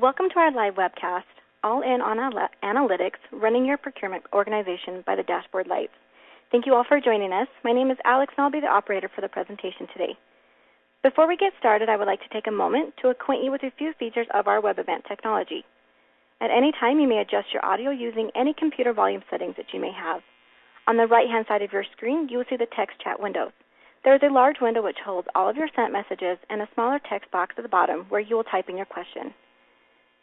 Welcome to our live webcast, All In on Analytics, Running Your Procurement Organization by the Dashboard Lights. Thank you all for joining us. My name is Alex, and I'll be the operator for the presentation today. Before we get started, I would like to take a moment to acquaint you with a few features of our web event technology. At any time, you may adjust your audio using any computer volume settings that you may have. On the right-hand side of your screen, you will see the text chat window. There is a large window which holds all of your sent messages and a smaller text box at the bottom where you will type in your question.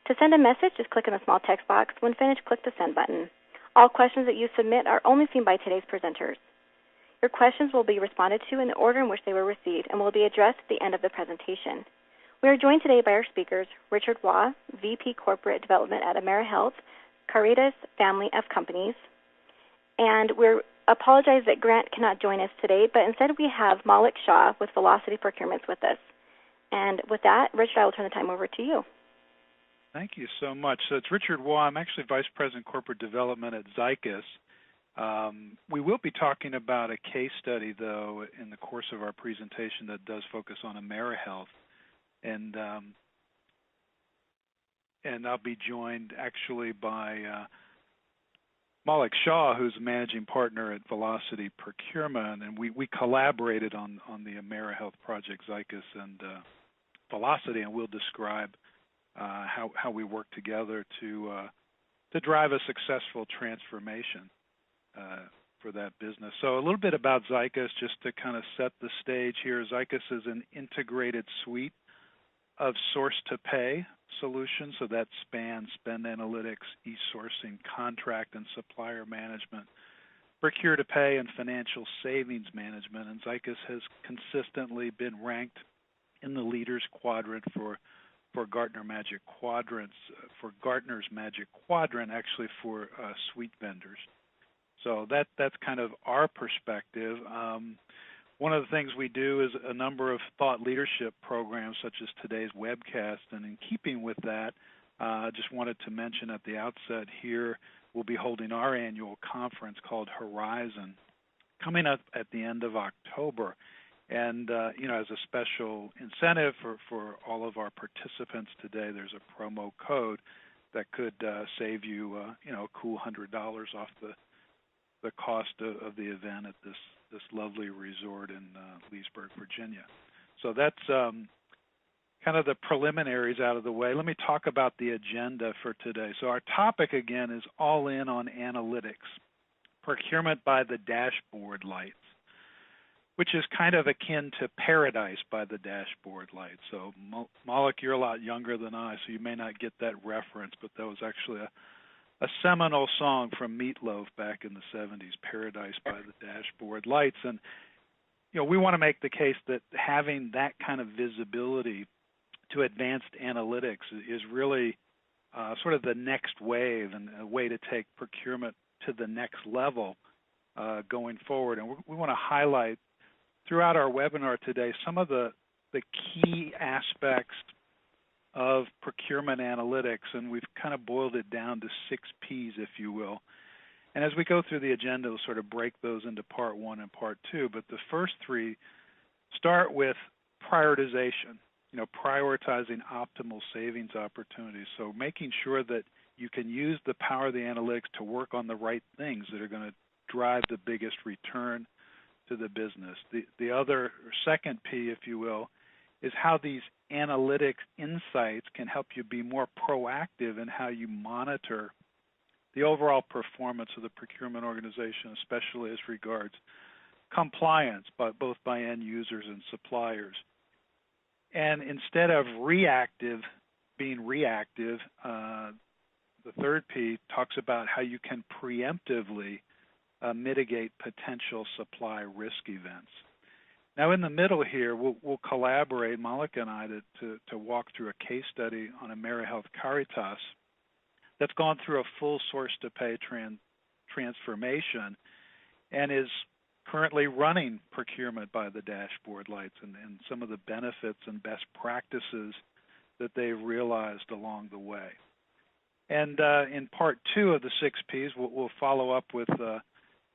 To send a message, just click in the small text box. When finished, click the Send button. All questions that you submit are only seen by today's presenters. Your questions will be responded to in the order in which they were received and will be addressed at the end of the presentation. We are joined today by our speakers, Richard Waugh, VP Corporate Development at Amerihouse, Caritas Family of Companies. And we apologize that Grant cannot join us today, but instead we have Malik Shah with Velocity Procurements with us. And with that, Richard, I will turn the time over to you. Thank you so much. So it's Richard Waugh. I'm actually Vice President Corporate Development at Aboutzikos. We will be talking about a case study, though, in the course of our presentation that does focus on Amerihouse. And I'll be joined actually by Malik Shah, who's a managing partner at Velocity Procurement, and we collaborated on the Amerihouse project, Aboutzikos and Velocity, and we'll describe how we work together to drive a successful transformation for that business. So a little bit about Aboutzikos, just to kind of set the stage here. Aboutzikos is an integrated suite of source-to-pay solutions, so that spans spend analytics, e-sourcing, contract and supplier management, procure-to-pay, and financial savings management. And Aboutzikos has consistently been ranked in the leaders quadrant for Gartner Magic Quadrants, for Gartner's Magic Quadrant, actually for suite vendors. So that's kind of our perspective. One of the things we do is a number of thought leadership programs, such as today's webcast. And in keeping with that, I just wanted to mention at the outset here, we'll be holding our annual conference called Horizon, coming up at the end of October. And, as a special incentive for all of our participants today, there's a promo code that could save you, a cool $100 off the cost of the event at this lovely resort in Leesburg, Virginia. So that's kind of the preliminaries out of the way. Let me talk about the agenda for today. So our topic, again, is all in on analytics, procurement by the dashboard lights, which is kind of akin to Paradise by the Dashboard Lights. So, Malik, you're a lot younger than I, so you may not get that reference, but that was actually a seminal song from Meatloaf back in the 70s, Paradise by the Dashboard Lights. And, we want to make the case that having that kind of visibility to advanced analytics is really sort of the next wave and a way to take procurement to the next level going forward. And we want to highlight throughout our webinar today some of the key aspects of procurement analytics, and we've kind of boiled it down to 6 Ps, if you will. And as we go through the agenda, we'll sort of break those into part 1 and part 2. But the first 3 start with prioritization, prioritizing optimal savings opportunities. So making sure that you can use the power of the analytics to work on the right things that are going to drive the biggest return to the business. The other, second P, if you will, is how these analytics insights can help you be more proactive in how you monitor the overall performance of the procurement organization, especially as regards compliance, both by end users and suppliers. And instead of being reactive, the third P talks about how you can preemptively mitigate potential supply risk events. Now, in the middle here, we'll collaborate, Malik and I, to walk through a case study on Amerihouse Caritas that's gone through a full source-to-pay transformation and is currently running procurement by the dashboard lights and some of the benefits and best practices that they've realized along the way. And in part 2 of the 6 Ps, we'll follow up with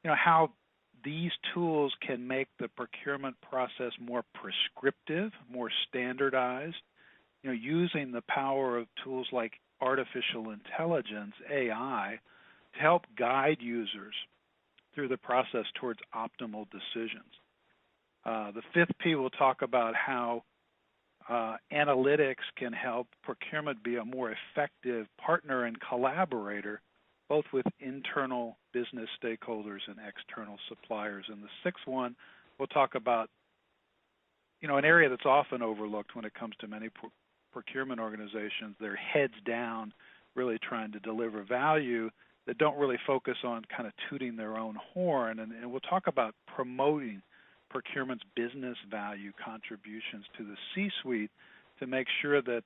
how these tools can make the procurement process more prescriptive, more standardized, using the power of tools like artificial intelligence, AI, to help guide users through the process towards optimal decisions. The fifth P will talk about how analytics can help procurement be a more effective partner and collaborator, both with internal business stakeholders and external suppliers. And the sixth one, we'll talk about, an area that's often overlooked when it comes to many procurement organizations. They're heads down, really trying to deliver value, that don't really focus on kind of tooting their own horn. And we'll talk about promoting procurement's business value contributions to the C-suite to make sure that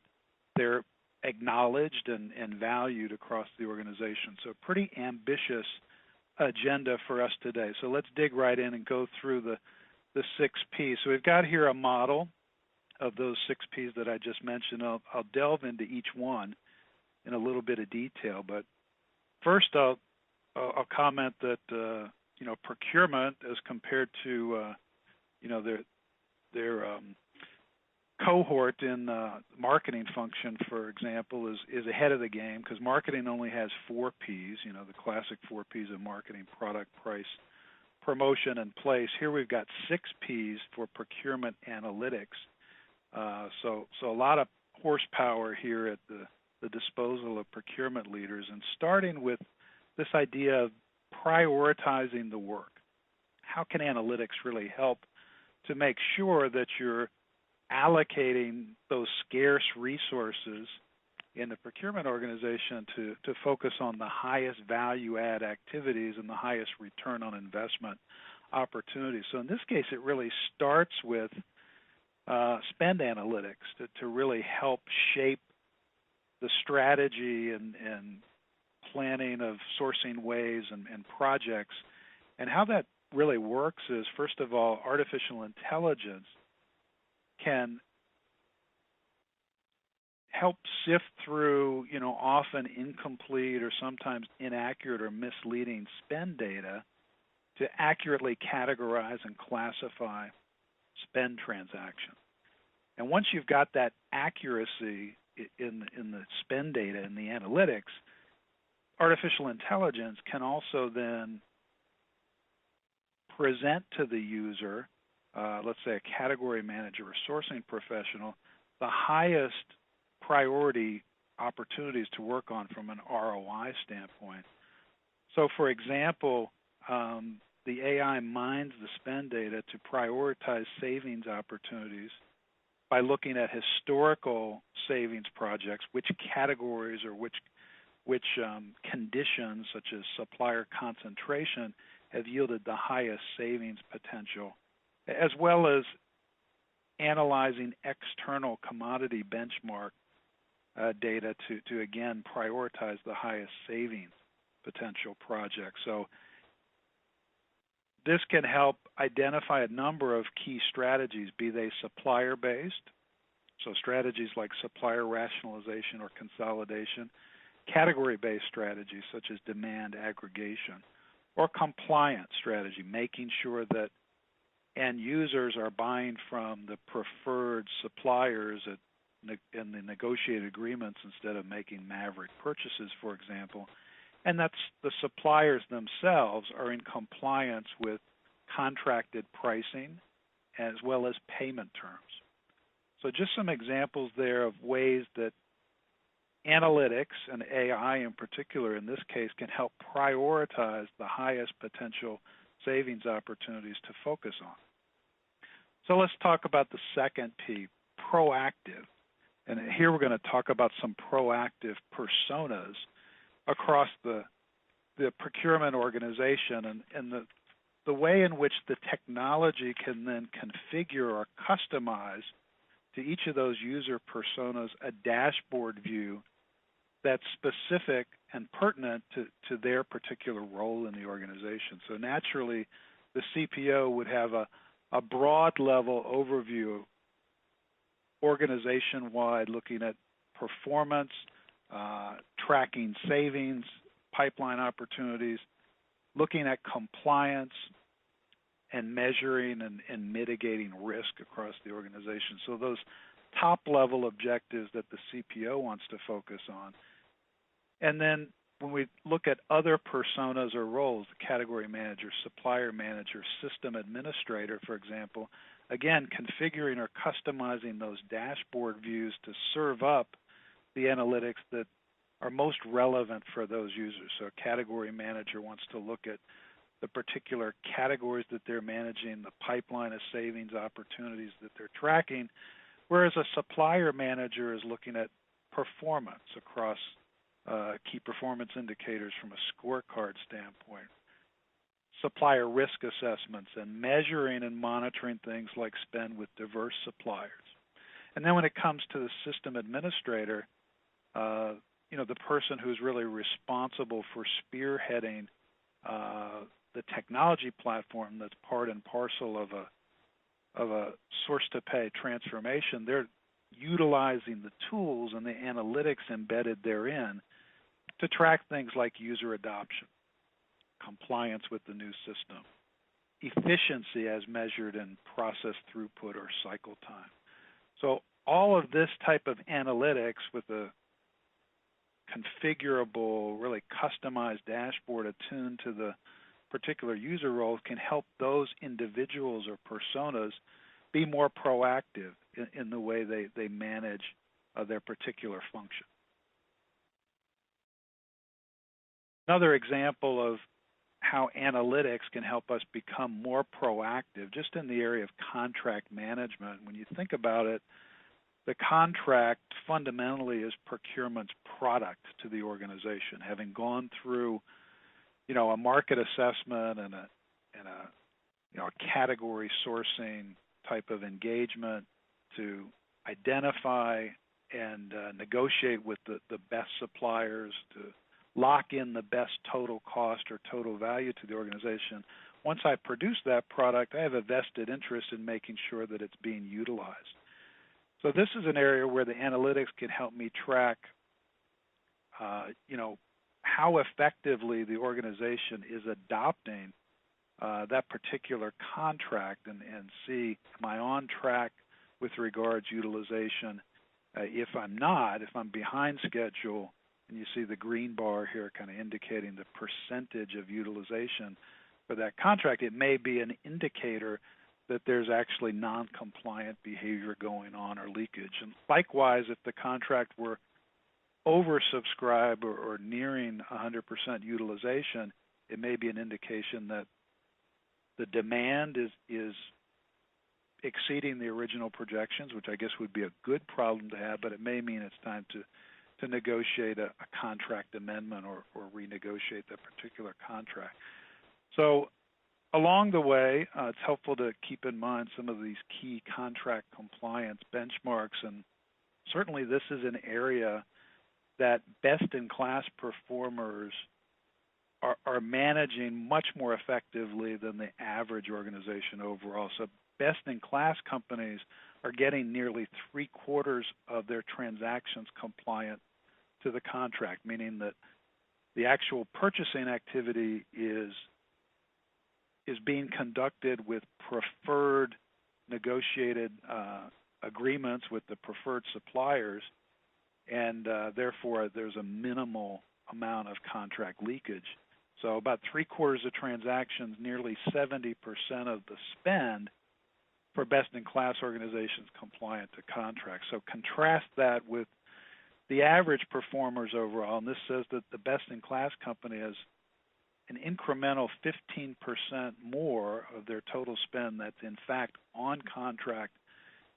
they're acknowledged and valued across the organization. So pretty ambitious agenda for us today. So let's dig right in and go through the 6 Ps. So we've got here a model of those 6 Ps that I just mentioned. I'll delve into each one in a little bit of detail, but first I'll comment that procurement as compared to their cohort in marketing function, for example, is ahead of the game, because marketing only has 4 Ps, the classic 4 Ps of marketing: product, price, promotion, and place. Here we've got 6 Ps for procurement analytics. So a lot of horsepower here at the disposal of procurement leaders, and starting with this idea of prioritizing the work. How can analytics really help to make sure that you're allocating those scarce resources in the procurement organization to focus on the highest value add activities and the highest return on investment opportunities? So in this case, it really starts with spend analytics to really help shape the strategy and planning of sourcing waves and projects. And how that really works is, first of all, artificial intelligence can help sift through, often incomplete or sometimes inaccurate or misleading spend data to accurately categorize and classify spend transactions. And once you've got that accuracy in the spend data and the analytics, artificial intelligence can also then present to the user, let's say a category manager or sourcing professional, the highest priority opportunities to work on from an ROI standpoint. So, for example, the AI mines the spend data to prioritize savings opportunities by looking at historical savings projects, which categories or which conditions, such as supplier concentration, have yielded the highest savings potential, as well as analyzing external commodity benchmark data to again prioritize the highest savings potential projects. So this can help identify a number of key strategies, be they supplier-based, so strategies like supplier rationalization or consolidation, category-based strategies such as demand aggregation, or compliance strategy, making sure that end users are buying from the preferred suppliers in the negotiated agreements instead of making maverick purchases, for example, and that's the suppliers themselves are in compliance with contracted pricing as well as payment terms. So just some examples there of ways that analytics and AI in particular in this case can help prioritize the highest potential savings opportunities to focus on. So let's talk about the second P, proactive. And here we're going to talk about some proactive personas across the procurement organization and the way in which the technology can then configure or customize to each of those user personas a dashboard view that's specific and pertinent to their particular role in the organization. So naturally, the CPO would have a broad level overview, organization-wide, looking at performance, tracking savings, pipeline opportunities, looking at compliance, and measuring and mitigating risk across the organization. So those top-level objectives that the CPO wants to focus on. And then when we look at other personas or roles, the category manager, supplier manager, system administrator, for example, again, configuring or customizing those dashboard views to serve up the analytics that are most relevant for those users. So a category manager wants to look at the particular categories that they're managing, the pipeline of savings opportunities that they're tracking, whereas a supplier manager is looking at performance across key performance indicators from a scorecard standpoint, supplier risk assessments, and measuring and monitoring things like spend with diverse suppliers. And then when it comes to the system administrator, the person who's really responsible for spearheading the technology platform that's part and parcel of a source-to-pay transformation, they're utilizing the tools and the analytics embedded therein to track things like user adoption, compliance with the new system, efficiency as measured in process throughput or cycle time. So all of this type of analytics with a configurable, really customized dashboard attuned to the particular user roles can help those individuals or personas be more proactive in the way they manage their particular function. Another example of how analytics can help us become more proactive, just in the area of contract management. When you think about it, the contract fundamentally is procurement's product to the organization, having gone through, a market assessment and a category sourcing type of engagement to identify and negotiate with the best suppliers to lock in the best total cost or total value to the organization. Once I produce that product, I have a vested interest in making sure that it's being utilized. So this is an area where the analytics can help me track, how effectively the organization is adopting that particular contract and see, am I on track with regards utilization? If I'm not, if I'm behind schedule, and you see the green bar here kind of indicating the percentage of utilization for that contract, it may be an indicator that there's actually non-compliant behavior going on or leakage. And likewise, if the contract were oversubscribed or nearing 100% utilization, it may be an indication that the demand is exceeding the original projections, which I guess would be a good problem to have, but it may mean it's time to negotiate a contract amendment or renegotiate that particular contract. So along the way, it's helpful to keep in mind some of these key contract compliance benchmarks, and certainly this is an area that best-in-class performers are managing much more effectively than the average organization overall. So best-in-class companies are getting nearly 3/4 of their transactions compliant to the contract, meaning that the actual purchasing activity is being conducted with preferred negotiated agreements with the preferred suppliers, and therefore there's a minimal amount of contract leakage. So about 3/4 of transactions, nearly 70% of the spend for best-in-class organizations compliant to contracts. So contrast that with the average performers overall, and this says that the best-in-class company has an incremental 15% more of their total spend that's in fact on contract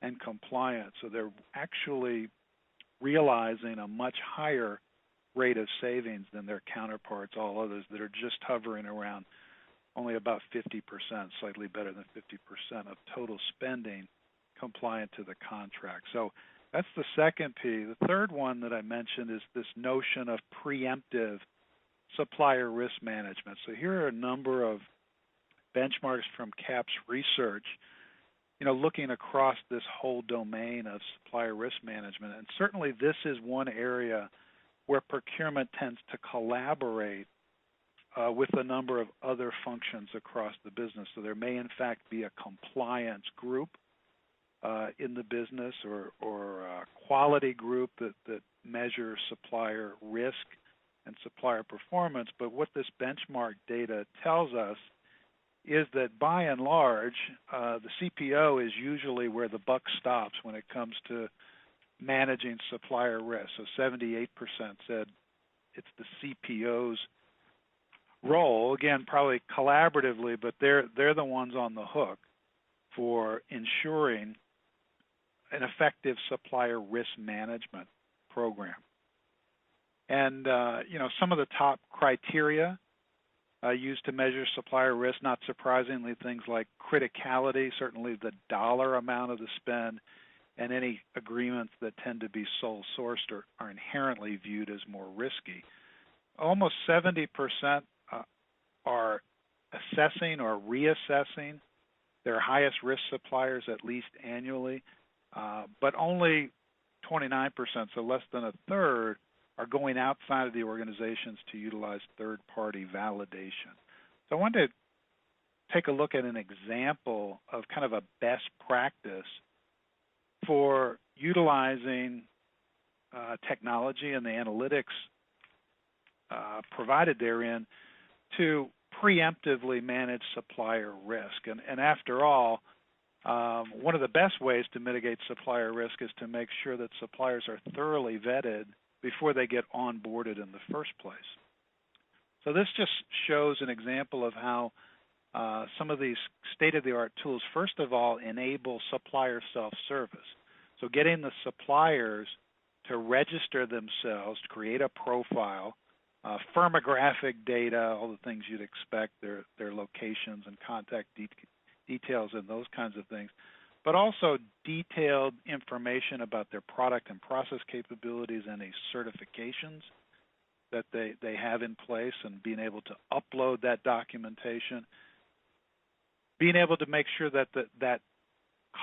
and compliant. So they're actually realizing a much higher rate of savings than their counterparts, all others that are just hovering around only about 50%, slightly better than 50% of total spending compliant to the contract. So that's the second P. The third one that I mentioned is this notion of preemptive supplier risk management. So here are a number of benchmarks from CAP's research, looking across this whole domain of supplier risk management. And certainly this is one area where procurement tends to collaborate with a number of other functions across the business. So there may in fact be a compliance group in the business or a quality group that measure supplier risk and supplier performance. But what this benchmark data tells us is that by and large, the CPO is usually where the buck stops when it comes to managing supplier risk. So 78% said it's the CPO's role, again, probably collaboratively, but they're the ones on the hook for ensuring an effective supplier risk management program. And some of the top criteria used to measure supplier risk, not surprisingly, things like criticality, certainly the dollar amount of the spend, and any agreements that tend to be sole sourced are inherently viewed as more risky. Almost 70% are assessing or reassessing their highest risk suppliers at least annually, but only 29%, so less than a third, are going outside of the organizations to utilize third-party validation. So I wanted to take a look at an example of kind of a best practice for utilizing technology and the analytics provided therein to preemptively manage supplier risk. And after all, one of the best ways to mitigate supplier risk is to make sure that suppliers are thoroughly vetted before they get onboarded in the first place. So this just shows an example of how some of these state-of-the-art tools, first of all, enable supplier self-service. So getting the suppliers to register themselves, to create a profile, firmographic data, all the things you'd expect, their locations and contact details and those kinds of things, but also detailed information about their product and process capabilities and any certifications that they have in place, and being able to upload that documentation, being able to make sure that that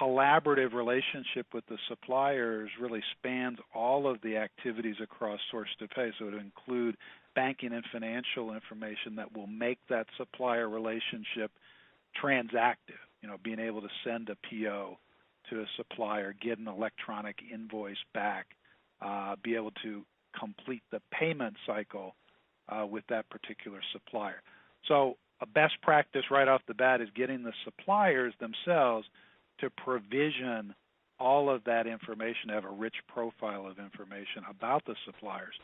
collaborative relationship with the suppliers really spans all of the activities across source to pay. So it would include banking and financial information that will make that supplier relationship transactive. Being able to send a PO to a supplier, get an electronic invoice back, be able to complete the payment cycle with that particular supplier. So a best practice right off the bat is getting the suppliers themselves to provision all of that information, to have a rich profile of information about the suppliers.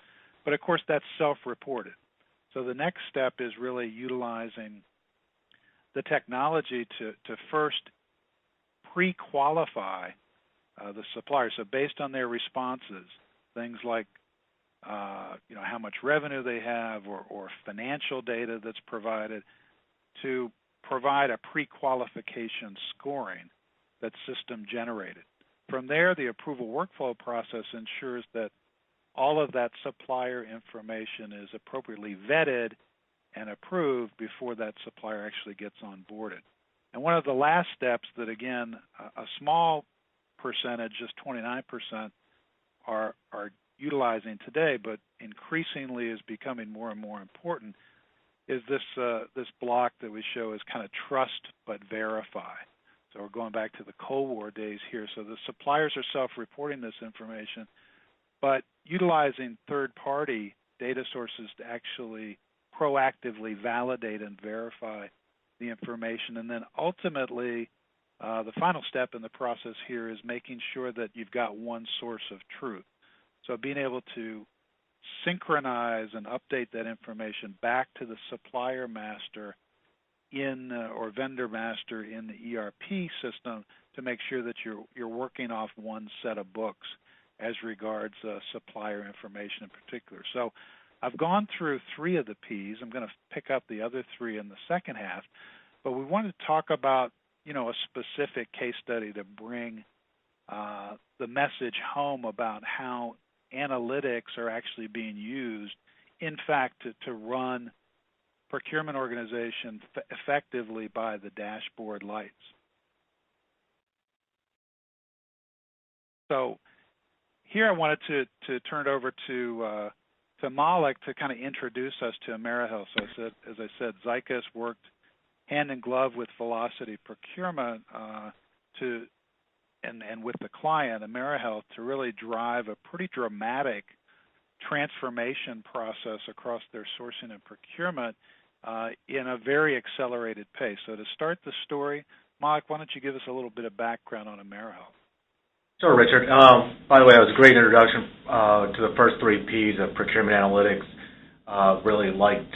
But of course, that's self-reported. So the next step is really utilizing the technology to first pre-qualify the suppliers. So based on their responses, things like how much revenue they have or financial data that's provided, to provide a pre-qualification scoring that's system generated. From there, the approval workflow process ensures that all of that supplier information is appropriately vetted and approved before that supplier actually gets onboarded. And one of the last steps that, again, a small percentage, just 29%, are utilizing today, but increasingly is becoming more and more important, is this block that we show is kind of trust but verify. So we're going back to the Cold War days here. So the suppliers are self-reporting this information, but utilizing third-party data sources to actually proactively validate and verify the information. And then ultimately, the final step in the process here is making sure that you've got one source of truth. So being able to synchronize and update that information back to the supplier master or vendor master in the ERP system to make sure that you're working off one set of books as regards supplier information in particular. So I've gone through three of the P's. I'm going to pick up the other three in the second half, but we want to talk about a specific case study to bring the message home about how analytics are actually being used, in fact, to run procurement organizations effectively by the dashboard lights. So here I wanted to turn it over to Malik to kind of introduce us to Amerihouse. So as I said, Aboutzikos worked hand in glove with Velocity Procurement to and with the client, Amerihealth, to really drive a pretty dramatic transformation process across their sourcing and procurement in a very accelerated pace. So to start the story, Malik, why don't you give us a little bit of background on Amerihealth? Sure, Richard. By the way, that was a great introduction to the first three Ps of procurement analytics. Really liked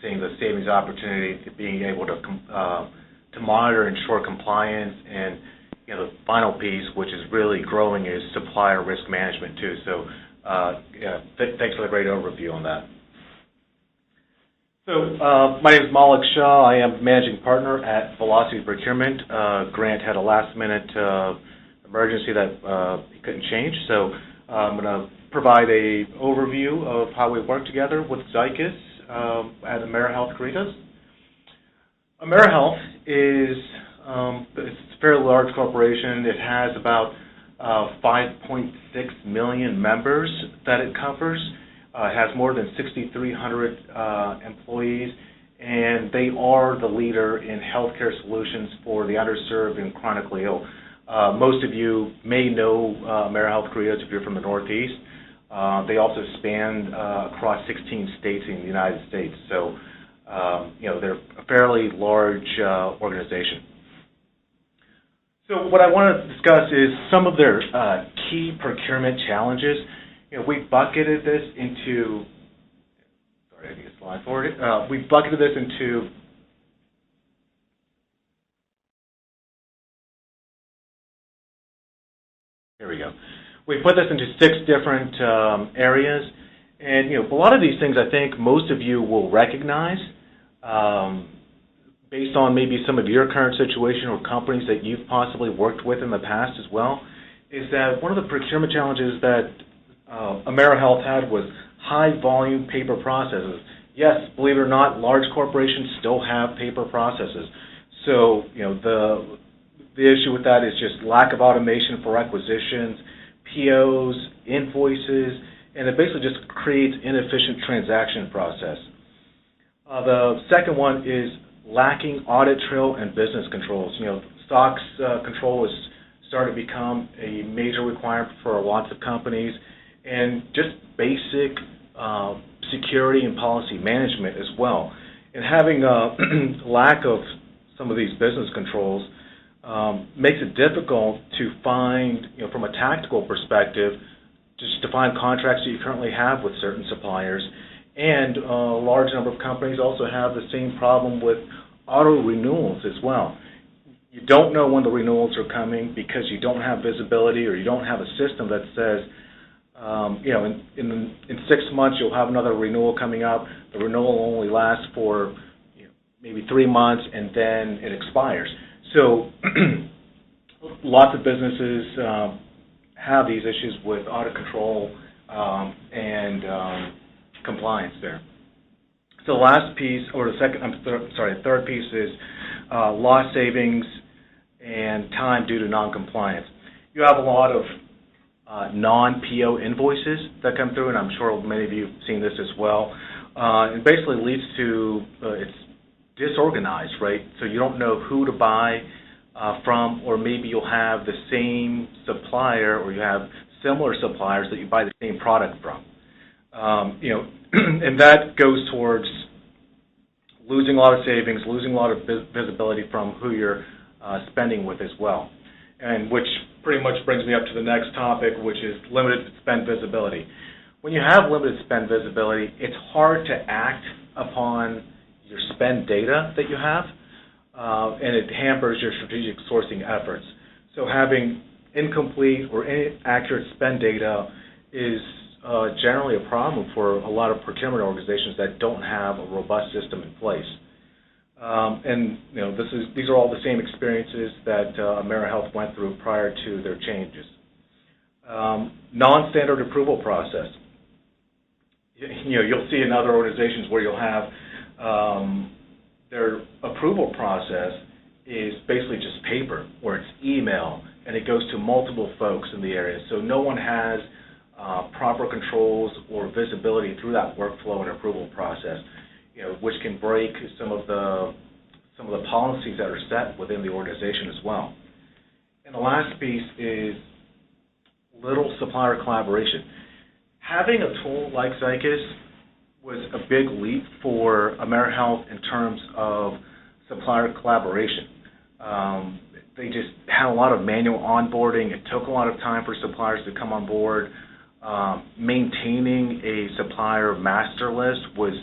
seeing the savings opportunity, being able to monitor and ensure compliance, and the final piece, which is really growing, is supplier risk management too. So, thanks for the great overview on that. So, my name is Malik Shah. I am managing partner at Velocity Procurement. Grant had a last-minute emergency that he couldn't change, so I'm going to provide an overview of how we work together with Aboutzikos at Amerihouse Caritas. Amerihealth is it's a fairly large corporation. It has about 5.6 million members that it covers. It has more than 6,300 employees, and they are the leader in healthcare solutions for the underserved and chronically ill. Most of you may know Amerihouse Caritas if you're from the Northeast. They also span across 16 states in the United States, so they're a fairly large organization. So what I want to discuss is some of their key procurement challenges. We bucketed this into. Sorry, I need a slide forward. We bucketed this into. Here we go. We put this into 6 different areas, and a lot of these things I think most of you will recognize based on maybe some of your current situation or companies that you've possibly worked with in the past as well, is that one of the procurement challenges that Amerihealth had was high volume paper processes. Yes, believe it or not, large corporations still have paper processes. So the issue with that is just lack of automation for requisitions, POs, invoices, and it basically just creates inefficient transaction process. The second one is lacking audit trail and business controls. SOX control is starting to become a major requirement for lots of companies, and just basic security and policy management as well. And having a lack of some of these business controls makes it difficult to find, from a tactical perspective, just to find contracts that you currently have with certain suppliers. And a large number of companies also have the same problem with auto renewals as well. You don't know when the renewals are coming because you don't have visibility, or you don't have a system that says, in 6 months you'll have another renewal coming up. The renewal will only last for maybe 3 months, and then it expires. So lots of businesses have these issues with audit control and compliance there. So the last piece, or the third piece is lost savings and time due to non-compliance. You have a lot of non-PO invoices that come through, and I'm sure many of you have seen this as well. It basically leads to it's disorganized, right? So you don't know who to buy from, or maybe you'll have the same supplier, or you have similar suppliers that you buy the same product from. And that goes towards losing a lot of savings, losing a lot of visibility from who you're spending with as well. And which pretty much brings me up to the next topic, which is limited spend visibility. When you have limited spend visibility, it's hard to act upon your spend data that you have, and it hampers your strategic sourcing efforts. So having incomplete or inaccurate spend data is generally a problem for a lot of procurement organizations that don't have a robust system in place. And these are all the same experiences that Amerihealth went through prior to their changes. Non-standard approval process. You'll see in other organizations where you'll have their approval process is basically just paper, or it's email, and it goes to multiple folks in the area. So no one has proper controls or visibility through that workflow and approval process, which can break some of the policies that are set within the organization as well. And the last piece is little supplier collaboration. Having a tool like Aboutzikos was a big leap for Amerihealth in terms of supplier collaboration. They just had a lot of manual onboarding. It took a lot of time for suppliers to come on board. Maintaining a supplier master list was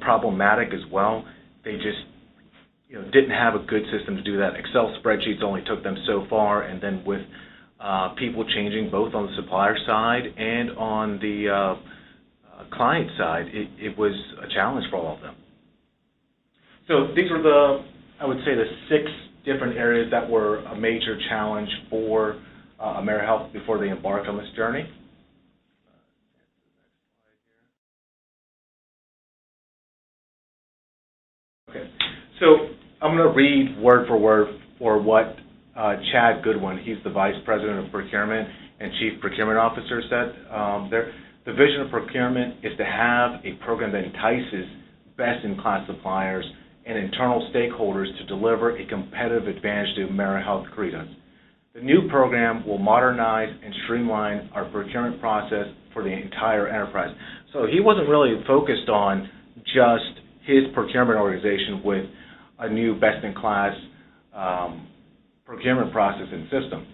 problematic as well. They just didn't have a good system to do that. Excel spreadsheets only took them so far, and then with people changing both on the supplier side and on the client side, it was a challenge for all of them. So these were I would say, the 6 different areas that were a major challenge for Amerihealth before they embarked on this journey. Okay, so I'm going to read word for word for what Chad Goodwin, he's the Vice President of Procurement and Chief Procurement Officer, said. The vision of procurement is to have a program that entices best-in-class suppliers and internal stakeholders to deliver a competitive advantage to Amerihealth Credos. The new program will modernize and streamline our procurement process for the entire enterprise. So he wasn't really focused on just his procurement organization with a new best-in-class procurement process and system.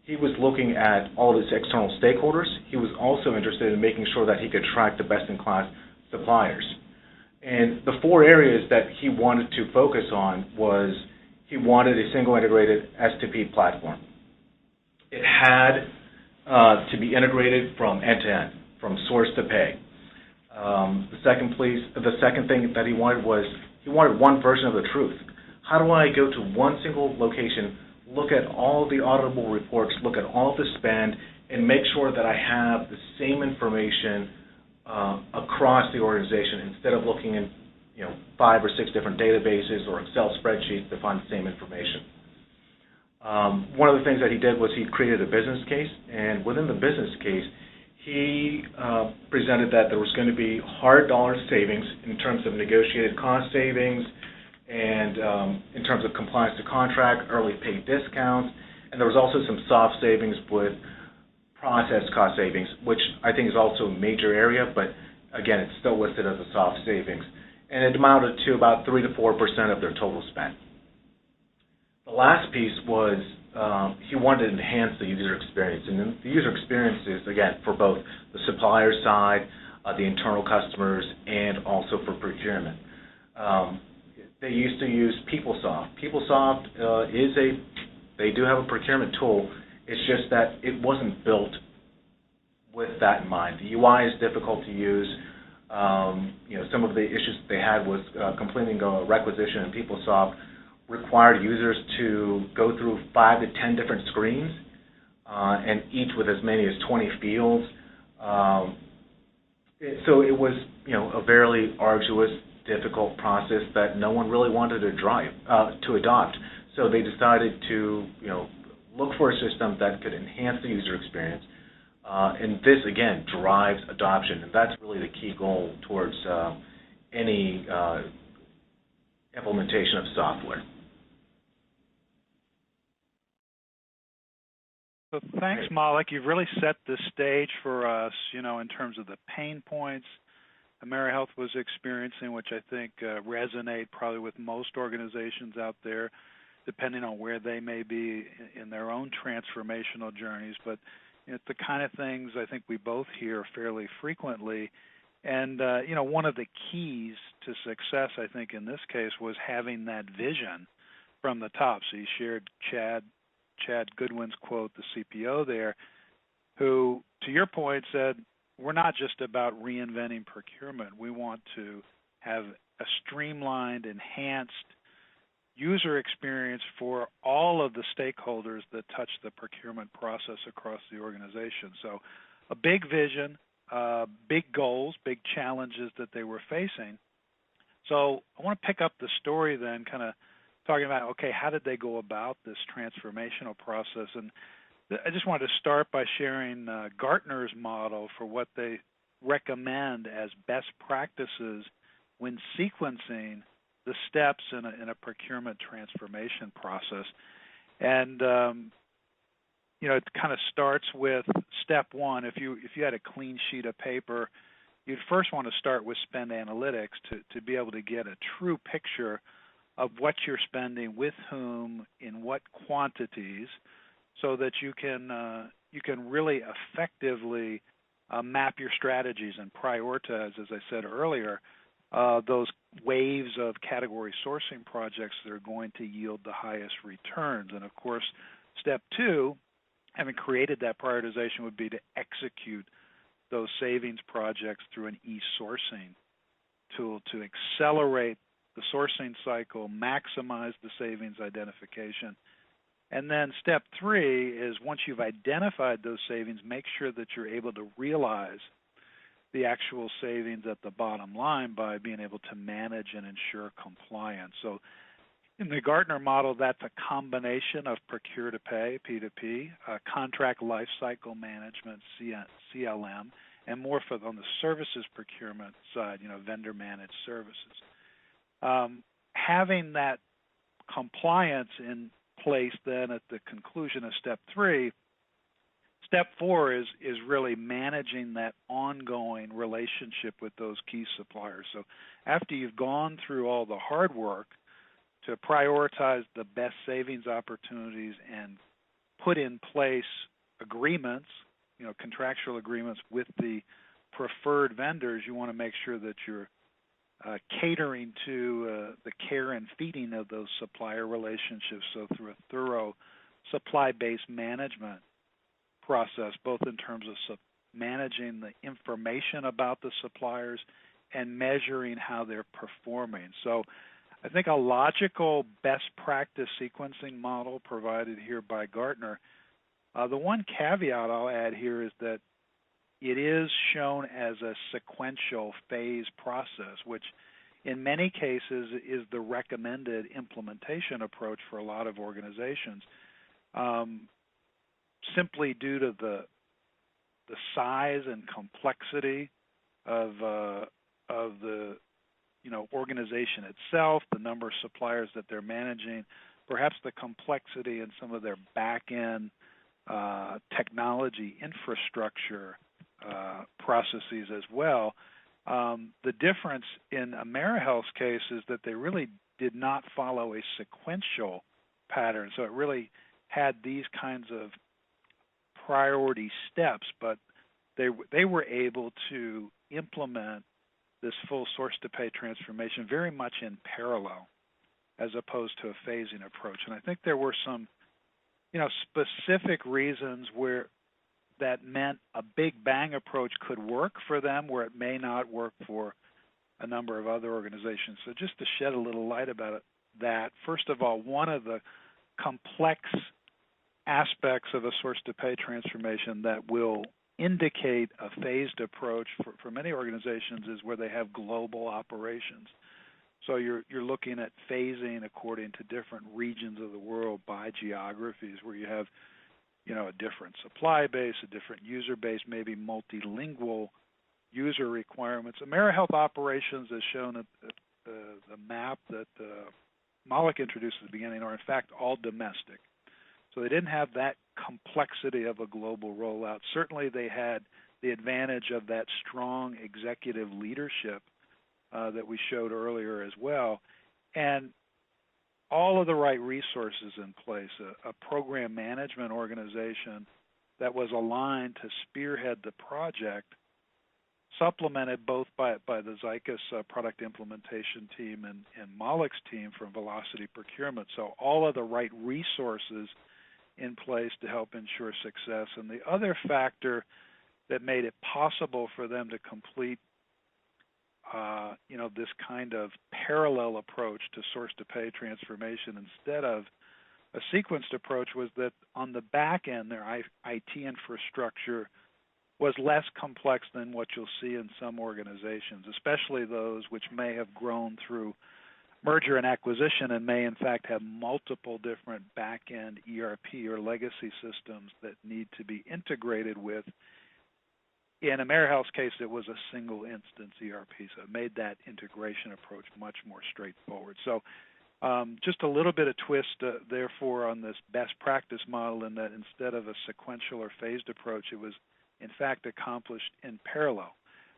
He was looking at all of his external stakeholders. He was also interested in making sure that he could attract the best-in-class suppliers. And the 4 areas that he wanted to focus on was he wanted a single integrated S2P platform. It had to be integrated from end to end, from source to pay. The second thing that he wanted was he wanted one version of the truth. How do I go to one single location, look at all the auditable reports, look at all the spend, and make sure that I have the same information across the organization instead of looking in 5 or 6 different databases or Excel spreadsheets to find the same information. One of the things that he did was he created a business case, and within the business case, he presented that there was going to be hard dollar savings in terms of negotiated cost savings and in terms of compliance to contract, early pay discounts, and there was also some soft savings with process cost savings, which I think is also a major area, but again, it's still listed as a soft savings. And it amounted to about 3 to 4% of their total spend. The last piece was he wanted to enhance the user experience. And the user experience is, again, for both the supplier side, the internal customers, and also for procurement. They used to use PeopleSoft. PeopleSoft they do have a procurement tool. It's just that it wasn't built with that in mind. The UI is difficult to use. Some of the issues they had was completing a requisition in PeopleSoft required users to go through 5 to 10 different screens, and each with as many as 20 fields. So it was, a very arduous, difficult process that no one really wanted to adopt. So they decided to, look for a system that could enhance the user experience. And this, again, drives adoption. And that's really the key goal towards any implementation of software. So thanks, Malik. You've really set the stage for us, in terms of the pain points Amerihealth was experiencing, which I think resonate probably with most organizations out there, depending on where they may be in their own transformational journeys. But it's the kind of things I think we both hear fairly frequently. And, one of the keys to success, I think, in this case was having that vision from the top. So you shared Chad Goodwin's quote, the CPO there, who, to your point, said, we're not just about reinventing procurement. We want to have a streamlined, enhanced user experience for all of the stakeholders that touch the procurement process across the organization. So a big vision, big goals, big challenges that they were facing. So I want to pick up the story then, kind of talking about, okay, how did they go about this transformational process? And I just wanted to start by sharing Gartner's model for what they recommend as best practices when sequencing the steps in a procurement transformation process. And it kind of starts with step one. If you had a clean sheet of paper, you'd first want to start with spend analytics to be able to get a true picture of what you're spending, with whom, in what quantities, so that you can really effectively map your strategies and prioritize, as I said earlier, those waves of category sourcing projects that are going to yield the highest returns. And of course, step two, having created that prioritization, would be to execute those savings projects through an e-sourcing tool to accelerate the sourcing cycle, maximize the savings identification. And then step three is, once you've identified those savings, make sure that you're able to realize the actual savings at the bottom line by being able to manage and ensure compliance. So in the Gartner model, that's a combination of procure to pay, P2P, contract lifecycle management, CLM, and more on the services procurement side, vendor managed services. Having that compliance in place then at the conclusion of step three, step four is really managing that ongoing relationship with those key suppliers. So after you've gone through all the hard work to prioritize the best savings opportunities and put in place agreements, contractual agreements with the preferred vendors, you want to make sure that you're catering to the care and feeding of those supplier relationships. So through a thorough supply-based management process, both in terms of managing the information about the suppliers and measuring how they're performing. So I think a logical best practice sequencing model provided here by Gartner. The one caveat I'll add here is that it is shown as a sequential phase process, which in many cases is the recommended implementation approach for a lot of organizations, simply due to the size and complexity of the organization itself, the number of suppliers that they're managing, perhaps the complexity in some of their back-end technology infrastructure processes as well. The difference in Amerihouse case is that they really did not follow a sequential pattern. So it really had these kinds of priority steps, but they were able to implement this full source-to-pay transformation very much in parallel as opposed to a phasing approach. And I think there were some specific reasons where that meant a big bang approach could work for them, where it may not work for a number of other organizations. So just to shed a little light about that, first of all, one of the complex aspects of a source-to-pay transformation that will indicate a phased approach for many organizations is where they have global operations. So you're looking at phasing according to different regions of the world by geographies, where you have a different supply base, a different user base, maybe multilingual user requirements. Amerihealth operations, as shown at the map that Malik introduced at the beginning, are in fact all domestic. So they didn't have that complexity of a global rollout. Certainly they had the advantage of that strong executive leadership that we showed earlier as well, and all of the right resources in place, a program management organization that was aligned to spearhead the project, supplemented both by the Aboutzikos product implementation team and Malik's team from Velocity Procurement. So all of the right resources in place to help ensure success. And the other factor that made it possible for them to complete this kind of parallel approach to source-to-pay transformation instead of a sequenced approach was that on the back end, their IT infrastructure was less complex than what you'll see in some organizations, especially those which may have grown through merger and acquisition and may in fact have multiple different back-end ERP or legacy systems that need to be integrated with. In Amerihouse case, it was a single instance ERP, so it made that integration approach much more straightforward. So Just a little bit of twist, therefore, on this best practice model in that instead of a sequential or phased approach, it was, in fact, accomplished in parallel.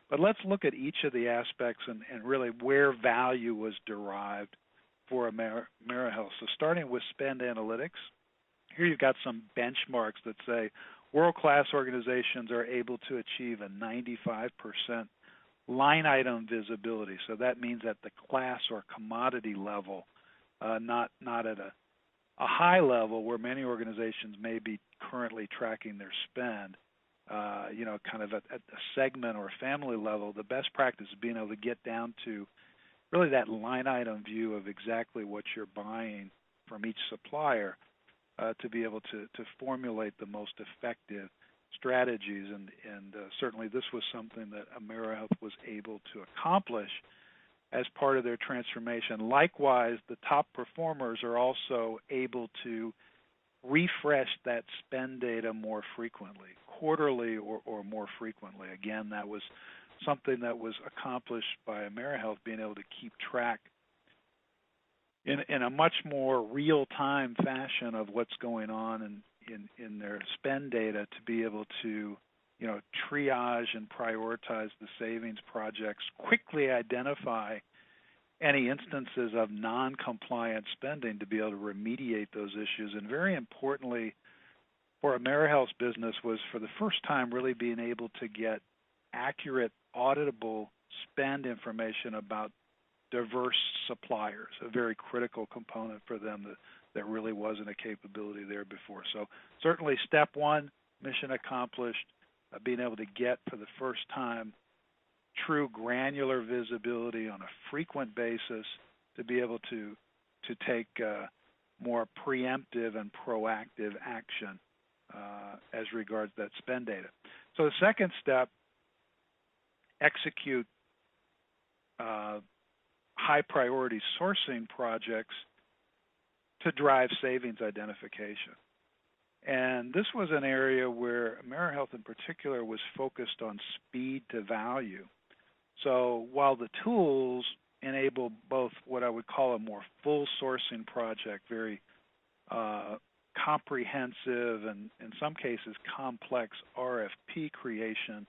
But let's look at each of the aspects and really where value was derived for Amerihouse. So starting with spend analytics, here you've got some benchmarks that say world-class organizations are able to achieve a 95% line item visibility. So that means at the class or commodity level, not at a high level where many organizations may be currently tracking their spend. Kind of at the segment or family level, the best practice is being able to get down to really that line item view of exactly what you're buying from each supplier to be able to formulate the most effective strategies. And certainly this was something that Amerihouse was able to accomplish as part of their transformation. Likewise, the top performers are also able to refresh that spend data more frequently, quarterly or more frequently. Again, that was something that was accomplished by Amerihouse, being able to keep track in a much more real-time fashion of what's going on in their spend data to be able to triage and prioritize the savings projects, quickly identify any instances of non-compliant spending to be able to remediate those issues. And very importantly, for Amerihouse business was for the first time really being able to get accurate, auditable spend information about diverse suppliers, a very critical component for them that really wasn't a capability there before. So certainly step one, mission accomplished, being able to get for the first time true granular visibility on a frequent basis to be able to take more preemptive and proactive action as regards that spend data. So the second step, execute high priority sourcing projects to drive savings identification. And this was an area where Amerihouse in particular was focused on speed to value. So while the tools enable both what I would call a more full sourcing project, very comprehensive and in some cases complex RFP creation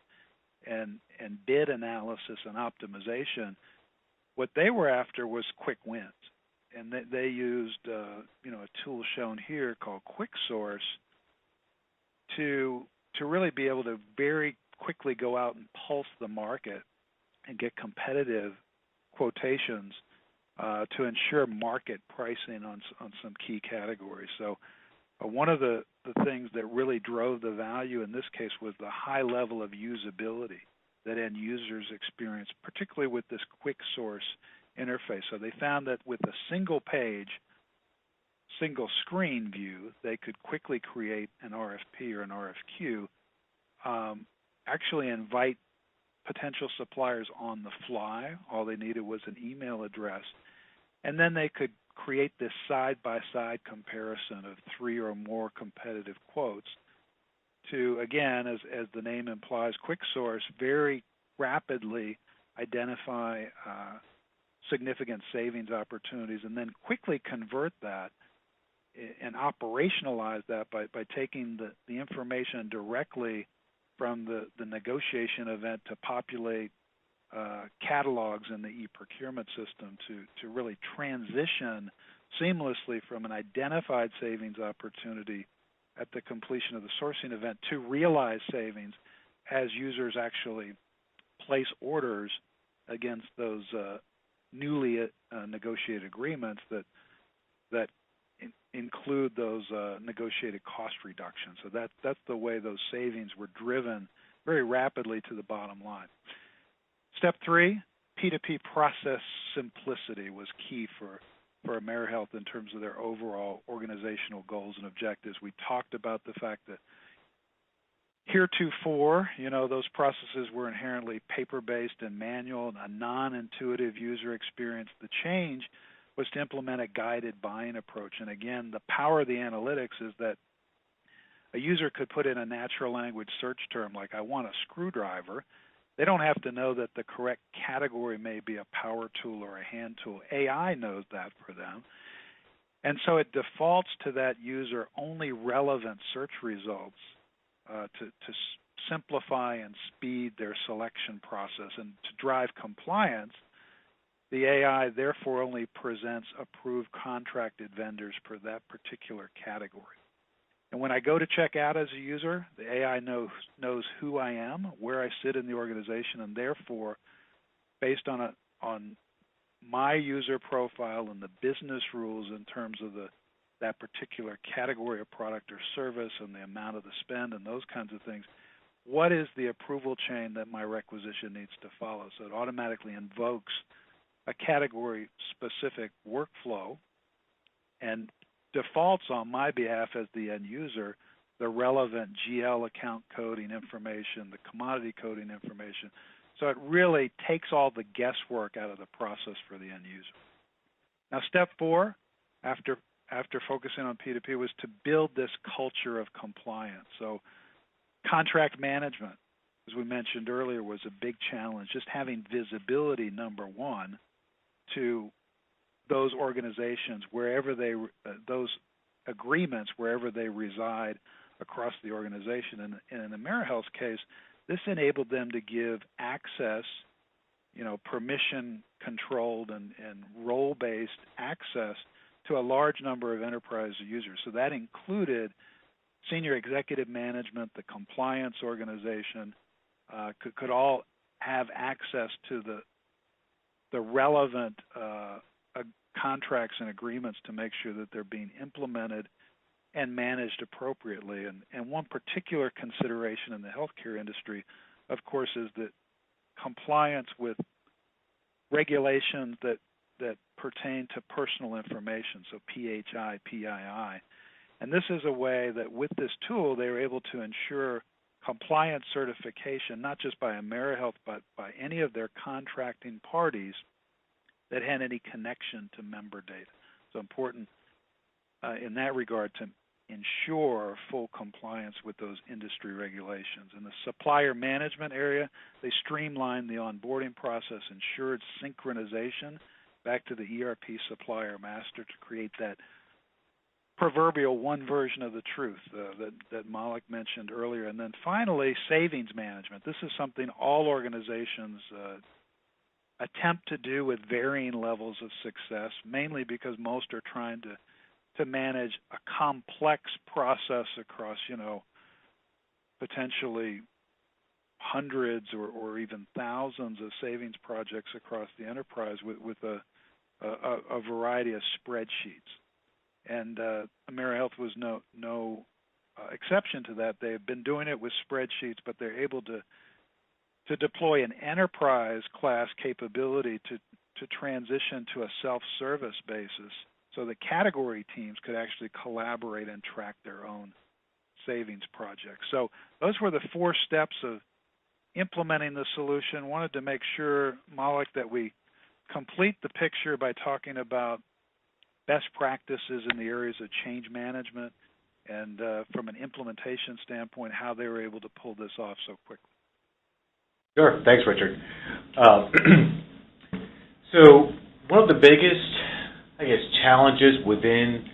and bid analysis and optimization, what they were after was quick wins. And they used a tool shown here called QuickSource to really be able to very quickly go out and pulse the market and get competitive quotations to ensure market pricing on some key categories. So one of the things that really drove the value in this case was the high level of usability that end users experienced, particularly with this QuickSource interface. So they found that with a single page, single screen view, they could quickly create an RFP or an RFQ, actually invite potential suppliers on the fly. All they needed was an email address. And then they could create this side-by-side comparison of 3 or more competitive quotes to, again, as the name implies, QuickSource, very rapidly identify significant savings opportunities and then quickly convert that and operationalize that by taking the information directly from the negotiation event to populate catalogs in the e-procurement system to really transition seamlessly from an identified savings opportunity at the completion of the sourcing event to realize savings as users actually place orders against those newly negotiated agreements that include those negotiated cost reductions. So that's the way those savings were driven very rapidly to the bottom line. Step 3, P2P process simplicity was key for Amerihouse in terms of their overall organizational goals and objectives. We talked about the fact that heretofore, those processes were inherently paper-based and manual, and a non-intuitive user experience. The change was to implement a guided buying approach. And again, the power of the analytics is that a user could put in a natural language search term like, I want a screwdriver. They don't have to know that the correct category may be a power tool or a hand tool. AI knows that for them. And so it defaults to that user only relevant search results to simplify and speed their selection process. And to drive compliance, the AI therefore only presents approved contracted vendors for that particular category. And when I go to check out as a user, the AI knows who I am, where I sit in the organization, and therefore, based on my user profile and the business rules in terms of that particular category of product or service and the amount of the spend and those kinds of things, what is the approval chain that my requisition needs to follow? So it automatically invokes a category-specific workflow and defaults on my behalf as the end user the relevant GL account coding information, the commodity coding information. So it really takes all the guesswork out of the process for the end user. Now, step 4, after focusing on P2P, was to build this culture of compliance. So contract management, as we mentioned earlier, was a big challenge. Just having visibility, number one, to those organizations, wherever those agreements, wherever they reside across the organization. And in the Amerihouse case, this enabled them to give access, permission-controlled and role-based access to a large number of enterprise users. So that included senior executive management, the compliance organization, could all have access to the relevant contracts and agreements to make sure that they're being implemented and managed appropriately. And one particular consideration in the healthcare industry, of course, is that compliance with regulations that pertain to personal information, so PHI, PII. And this is a way that with this tool, they were able to ensure compliance certification, not just by Amerihealth, but by any of their contracting parties that had any connection to member data. So important in that regard to ensure full compliance with those industry regulations. In the supplier management area, they streamlined the onboarding process, ensured synchronization back to the ERP supplier master to create that proverbial one version of the truth that Malik mentioned earlier. And then finally, savings management. This is something all organizations attempt to do with varying levels of success, mainly because most are trying to manage a complex process across, potentially hundreds or even thousands of savings projects across the enterprise with a variety of spreadsheets. And Amerihealth was no exception to that. They've been doing it with spreadsheets, but they're able to deploy an enterprise-class capability to transition to a self-service basis so the category teams could actually collaborate and track their own savings projects. So those were the 4 steps of implementing the solution. Wanted to make sure, Malik, that we complete the picture by talking about best practices in the areas of change management and from an implementation standpoint, how they were able to pull this off so quickly. Sure. Thanks, Richard. So one of the biggest, challenges within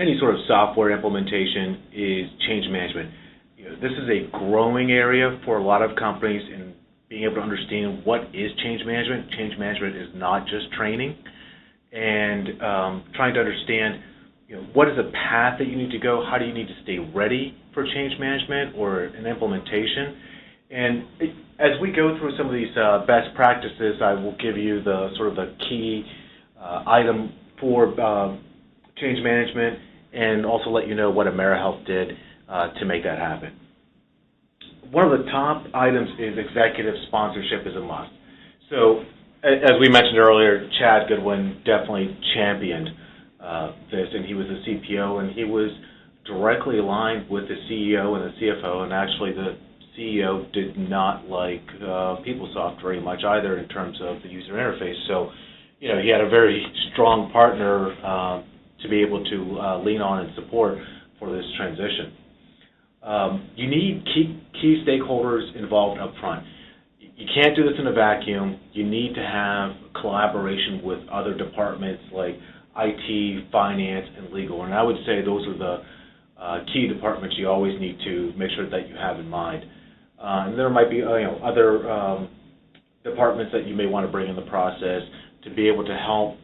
any sort of software implementation is change management. This is a growing area for a lot of companies in being able to understand what is change management. Change management is not just training, and trying to understand what is the path that you need to go, how do you need to stay ready for change management or an implementation. And as we go through some of these best practices, I will give you the sort of the key item for change management and also let you know what Amerihealth did to make that happen. One of the top items is executive sponsorship is a must. So as we mentioned earlier, Chad Goodwin definitely championed this, and he was the CPO, and he was directly aligned with the CEO and the CFO, and actually the CEO did not like PeopleSoft very much either in terms of the user interface. So, he had a very strong partner to be able to lean on and support for this transition. You need key stakeholders involved up front. you can't do this in a vacuum. You need to have collaboration with other departments like IT, finance, and legal. And I would say those are the key departments you always need to make sure that you have in mind. And there might be other departments that you may want to bring in the process to be able to help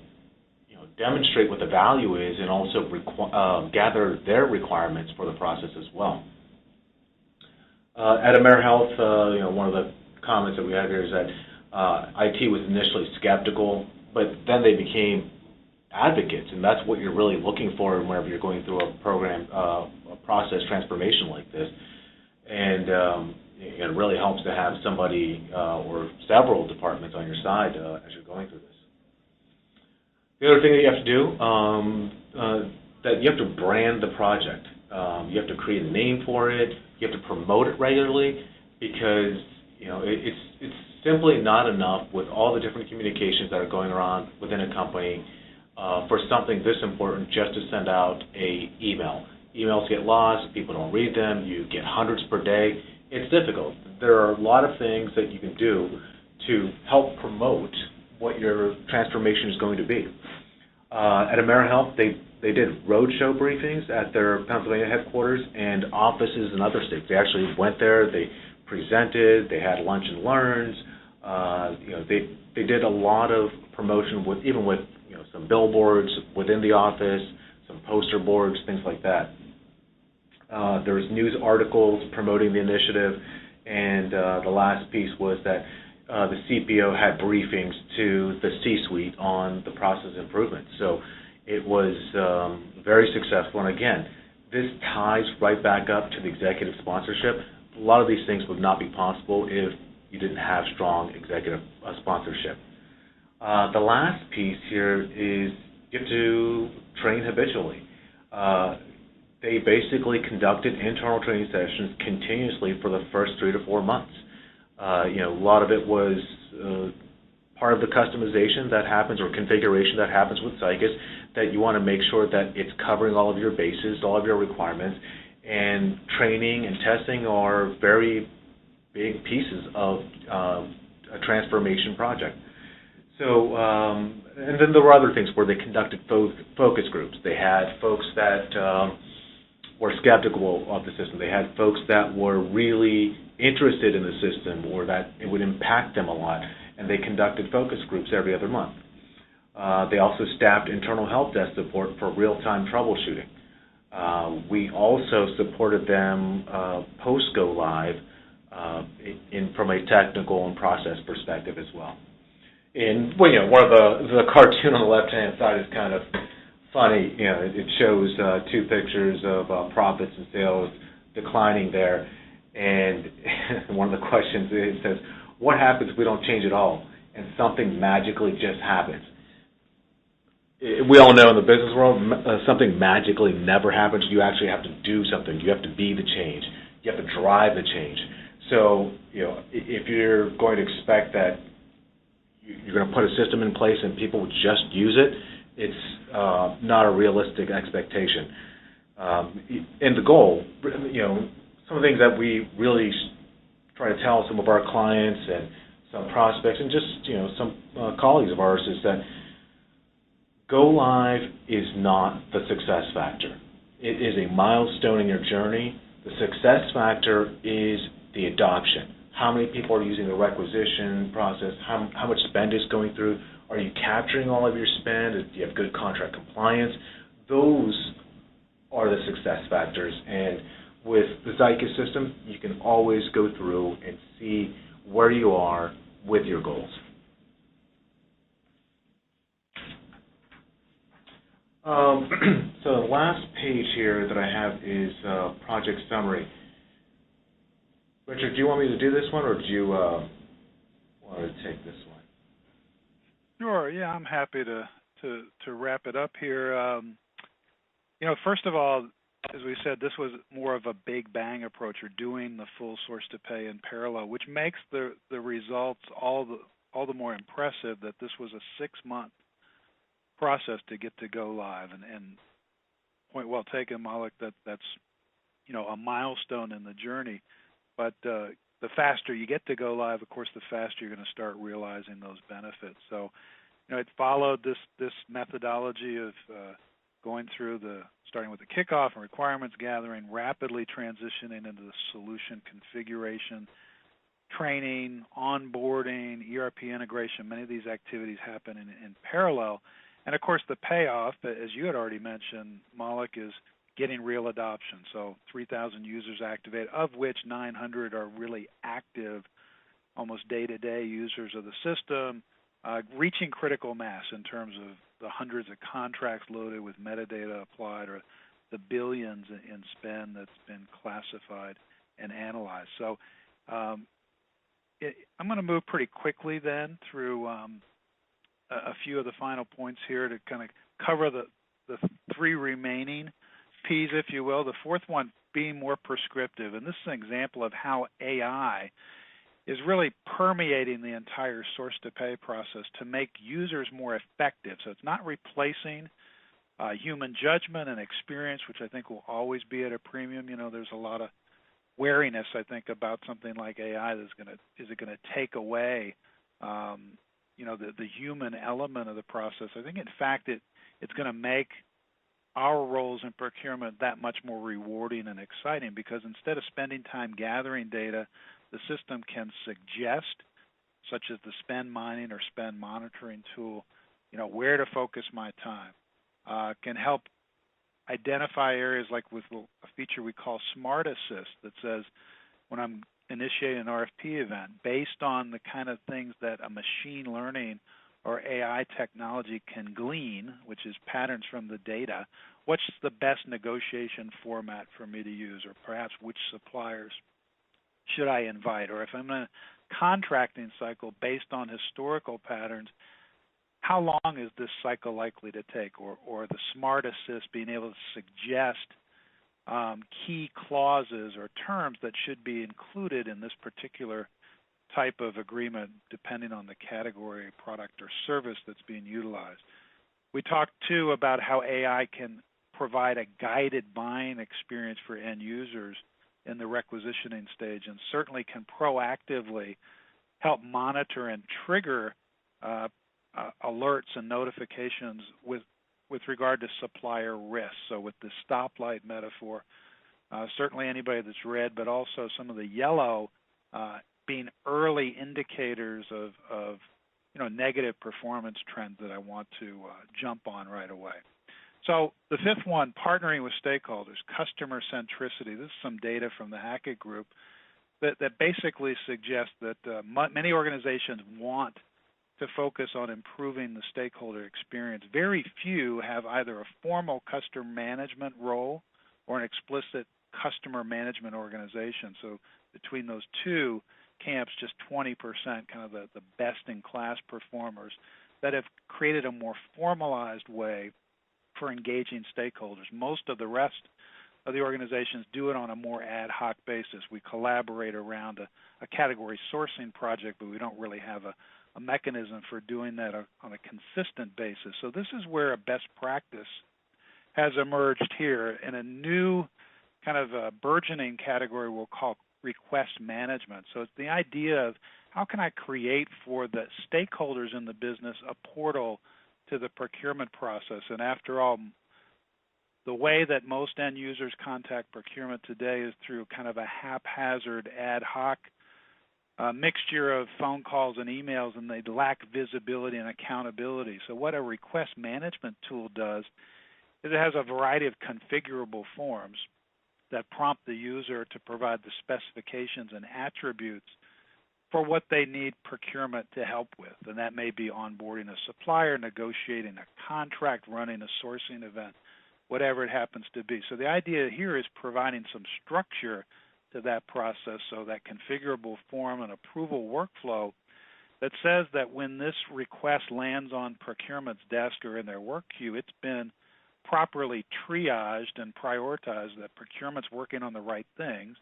demonstrate what the value is and also gather their requirements for the process as well. At Amerihouse, one of the comments that we have here is that IT was initially skeptical, but then they became advocates, and that's what you're really looking for whenever you're going through a program, a process transformation like this. And it really helps to have somebody or several departments on your side as you're going through this. The other thing that you have to do, that you have to brand the project. You have to create a name for it. You have to promote it regularly, because it's simply not enough with all the different communications that are going around within a company for something this important just to send out an email. Emails get lost. People don't read them. You get hundreds per day. It's difficult. There are a lot of things that you can do to help promote what your transformation is going to be. At Amerihealth, they did roadshow briefings at their Pennsylvania headquarters and offices in other states. They actually went there, they presented, they had lunch and learns. They did a lot of promotion with some billboards within the office, some poster boards, things like that. There's news articles promoting the initiative, and the last piece was that the CPO had briefings to the C-suite on the process improvement. So it was very successful. And again, this ties right back up to the executive sponsorship. A lot of these things would not be possible if you didn't have strong executive sponsorship. The last piece here is you have to train habitually. They basically conducted internal training sessions continuously for the first 3 to 4 months. A lot of it was part of the customization that happens or configuration that happens with Aboutzikos, that you want to make sure that it's covering all of your bases, all of your requirements, and training and testing are very big pieces of a transformation project. So, and then there were other things where they conducted focus groups. They had folks that were skeptical of the system. They had folks that were really interested in the system or that it would impact them a lot, and they conducted focus groups every other month. They also staffed internal help desk support for real-time troubleshooting. We also supported them post-go live from a technical and process perspective as well. And one of the cartoon on the left-hand side is kind of funny. It shows 2 pictures of profits and sales declining there. And one of the questions, it says, what happens if we don't change at all and something magically just happens? We all know in the business world, something magically never happens. You actually have to do something. You have to be the change. You have to drive the change. So, if you're going to expect that you're going to put a system in place and people will just use it, it's not a realistic expectation. And the goal, some of the things that we really try to tell some of our clients and some prospects and just some colleagues of ours is that go live is not the success factor. It is a milestone in your journey. The success factor is the adoption. How many people are using the requisition process? How much spend is going through? Are you capturing all of your spend? Do you have good contract compliance? Those are the success factors. And with the Aboutzikos system, you can always go through and see where you are with your goals. So the last page here that I have is project summary. Richard, do you want me to do this one, or do you want to take this one? Sure. Yeah, I'm happy to wrap it up here. First of all, as we said, this was more of a big bang approach. You're doing the full source to pay in parallel, which makes the results all the more impressive. That this was a 6-month process to get to go live, and point well taken, Malik. That's a milestone in the journey. But the the faster you get to go live, of course, the faster you're going to start realizing those benefits. So, it followed this methodology of going through starting with the kickoff and requirements gathering, rapidly transitioning into the solution configuration, training, onboarding, ERP integration. Many of these activities happen in parallel. And, of course, the payoff, as you had already mentioned, Malik, is getting real adoption. So 3,000 users activated, of which 900 are really active, almost day-to-day users of the system, reaching critical mass in terms of the hundreds of contracts loaded with metadata applied, or the billions in spend that's been classified and analyzed. So I'm going to move pretty quickly then through a few of the final points here to kind of cover the three remaining P's, if you will. The fourth one being more prescriptive, and this is an example of how AI is really permeating the entire source-to-pay process to make users more effective. So it's not replacing human judgment and experience, which I think will always be at a premium. There's a lot of wariness, I think, about something like AI. Is it going to take away, the human element of the process? I think, in fact, it's going to make our roles in procurement that much more rewarding and exciting, because instead of spending time gathering data, the system can suggest, such as the spend mining or spend monitoring tool, where to focus my time. Can help identify areas like with a feature we call Smart Assist that says when I'm initiating an RFP event, based on the kind of things that a machine learning or AI technology can glean, which is patterns from the data, what's the best negotiation format for me to use, or perhaps which suppliers should I invite? Or if I'm in a contracting cycle based on historical patterns, how long is this cycle likely to take? Or the Smart Assist being able to suggest key clauses or terms that should be included in this particular type of agreement, depending on the category, product, or service that's being utilized. We talked, too, about how AI can provide a guided buying experience for end users in the requisitioning stage, and certainly can proactively help monitor and trigger alerts and notifications with regard to supplier risk. So with the stoplight metaphor, certainly anybody that's red, but also some of the yellow being early indicators of negative performance trends that I want to jump on right away. So the fifth one, partnering with stakeholders, customer centricity. This is some data from the Hackett Group that basically suggests that many organizations want to focus on improving the stakeholder experience. Very few have either a formal customer management role or an explicit customer management organization. So between those two camps, just 20%, kind of the best-in-class performers that have created a more formalized way for engaging stakeholders. Most of the rest of the organizations do it on a more ad hoc basis. We collaborate around a category sourcing project, but we don't really have a mechanism for doing that on a consistent basis. So this is where a best practice has emerged here in a new kind of a burgeoning category we'll call request management. So it's the idea of how can I create for the stakeholders in the business a portal to the procurement process. And after all, the way that most end users contact procurement today is through kind of a haphazard, ad hoc mixture of phone calls and emails, and they lack visibility and accountability. So what a request management tool does is it has a variety of configurable forms that prompt the user to provide the specifications and attributes for what they need procurement to help with. And that may be onboarding a supplier, negotiating a contract, running a sourcing event, whatever it happens to be. So the idea here is providing some structure to that process, so that configurable form and approval workflow that says that when this request lands on procurement's desk or in their work queue, it's been properly triaged and prioritized, that procurement's working on the right things.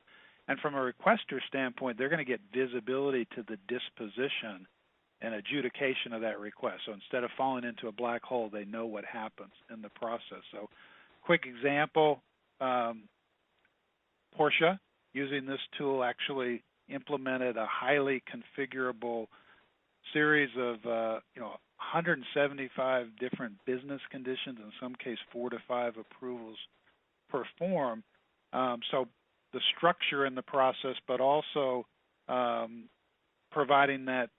And from a requester standpoint, they're going to get visibility to the disposition and adjudication of that request. So instead of falling into a black hole, they know what happens in the process. So quick example, Porsche, using this tool, actually implemented a highly configurable series of 175 different business conditions, in some case 4 to 5 approvals per form. So the structure in the process, but also providing that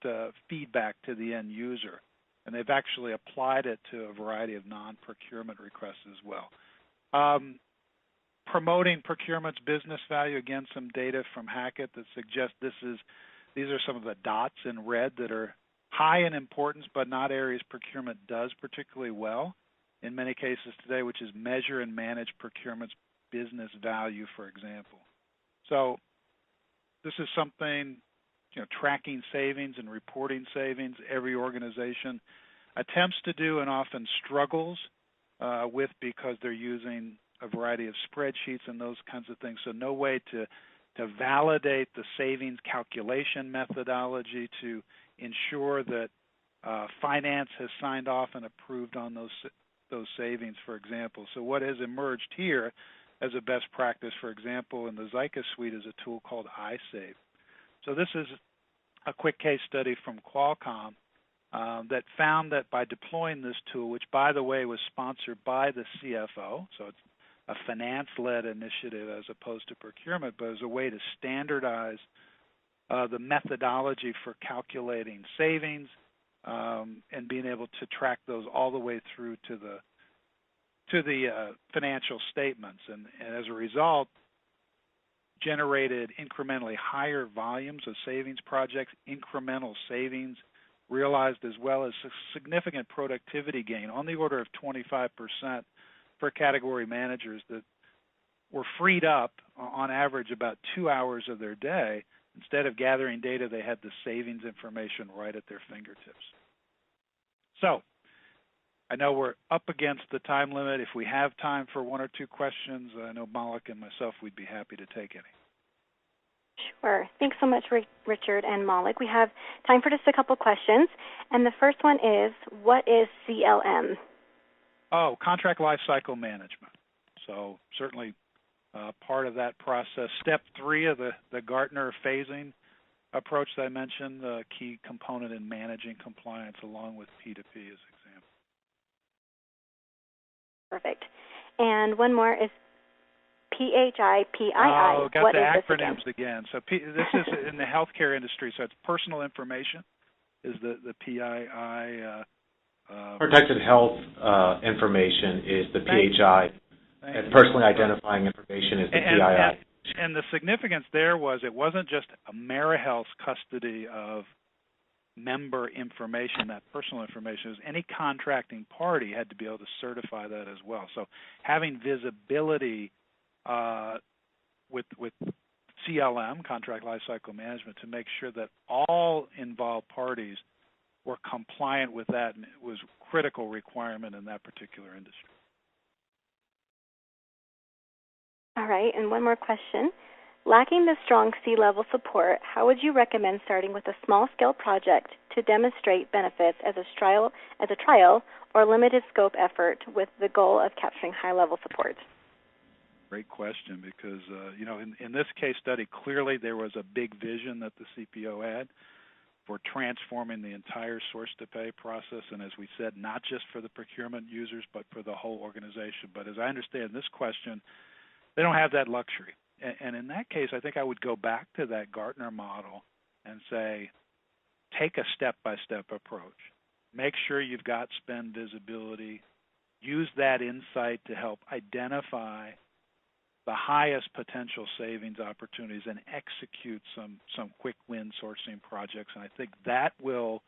feedback to the end user. And they've actually applied it to a variety of non-procurement requests as well. Promoting procurement's business value, again, some data from Hackett that suggests these are some of the dots in red that are high in importance, but not areas procurement does particularly well in many cases today, which is measure and manage procurement's business value, for example. So this is something, tracking savings and reporting savings, every organization attempts to do and often struggles with because they're using a variety of spreadsheets and those kinds of things. So no way to validate the savings calculation methodology to ensure that finance has signed off and approved on those savings, for example. So what has emerged here as a best practice, for example, in the Aboutzikos suite is a tool called HighSafe. So this is a quick case study from Qualcomm that found that by deploying this tool, which, by the way, was sponsored by the CFO, so it's a finance-led initiative as opposed to procurement, but as a way to standardize the methodology for calculating savings and being able to track those all the way through to the financial statements, and as a result, generated incrementally higher volumes of savings projects, incremental savings realized, as well as a significant productivity gain on the order of 25% for category managers that were freed up on average about 2 hours of their day. Instead of gathering data, they had the savings information right at their fingertips. So I know we're up against the time limit. If we have time for 1 or 2 questions, I know Malik and myself, we'd be happy to take any. Sure. Thanks so much, Richard and Malik. We have time for just a couple questions. And the first one is, what is CLM? Oh, contract lifecycle management. So certainly part of that process. Step 3 of the Gartner phasing approach that I mentioned, the key component in managing compliance along with P2P as an example. Perfect. And one more is PHIPII. Oh, got what the is acronyms again. So this is in the healthcare industry, so it's personal information is the PII. Protected health information is the PHI, and personally identifying information is the PII. And the significance there was it wasn't just Amerihouse custody of member information, that personal information. It was any contracting party had to be able to certify that as well. So having visibility with CLM, Contract Lifecycle Management, to make sure that all involved parties were compliant with that, and it was a critical requirement in that particular industry. All right, and one more question. Lacking the strong C-level support, how would you recommend starting with a small-scale project to demonstrate benefits as a trial or limited scope effort with the goal of capturing high-level support? Great question, because in this case study, clearly there was a big vision that the CPO had for transforming the entire source-to-pay process, and as we said, not just for the procurement users, but for the whole organization. But as I understand this question, they don't have that luxury. And in that case, I think I would go back to that Gartner model and say, take a step-by-step approach. Make sure you've got spend visibility. Use that insight to help identify the highest potential savings opportunities and execute some quick win sourcing projects. And I think that will